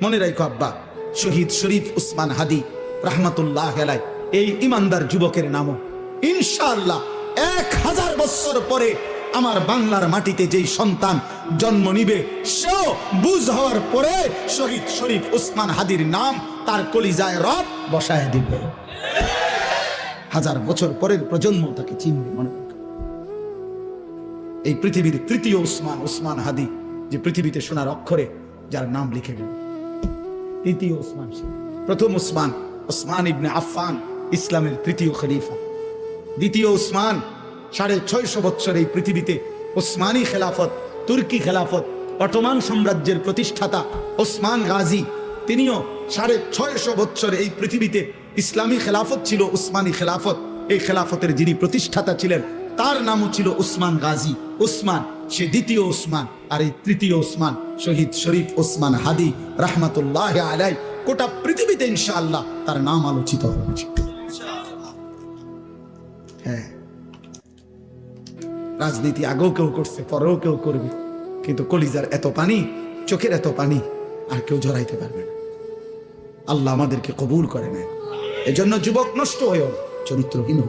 মনে রাখো আব্বা, শহীদ শরীফ উসমান হাদি রহমতুল্লাহ আলাইহি, এই ইমানদার যুবকের নামও ইনশাআল্লাহ 1000 বছর পরে আমার বাংলার মাটিতে যেই সন্তান জন্ম নিবে, সেও বুঝ হওয়ার পরে শহীদ শরীফ উসমান হাদির নাম তার কলিজায় রব বসায় দিবে। 1000 বছর পরের প্রজন্ম তাকে চিনবে। মনে রাখো, এই পৃথিবীর তৃতীয় উসমান, উসমান হাদি, যে পৃথিবীতে সোনার অক্ষরে যার নাম লিখে গেল। তৃতীয় উসমান, প্রথম উসমান উসমান ইবনে আফফান ইসলামের তৃতীয় খলিফা। দ্বিতীয় উসমান 650 বছর এই পৃথিবীতে উসমানী খেলাফত, তুর্কি খেলাফত, অটোমান সাম্রাজ্যের প্রতিষ্ঠাতা ওসমান গাজী, তিনিও 650 বছর এই পৃথিবীতে ইসলামী খেলাফত ছিল, উসমানী খেলাফত। এই খেলাফতের যিনি প্রতিষ্ঠাতা ছিলেন তার নামও ছিল উসমান গাজী। উসমান সে দ্বিতীয় উসমান, আর এই তৃতীয় উসমান শহীদ শরীফ উসমান হাদি রহমতুল্লাহ আলাইহি। গোটা পৃথিবীতে ইনশাআল্লাহ তার নাম আলোচিত হবে। হ্যাঁ, রাজনীতি আগেও কেউ করছে, পরেও কেউ করবে, কিন্তু কলিজার এত পানি, চোখের এত পানি আর কেউ জড়াইতে পারবে না। আল্লাহ আমাদেরকে কবুল করে নেন। এজন্য যুবক নষ্ট হয়েও চরিত্রহীন।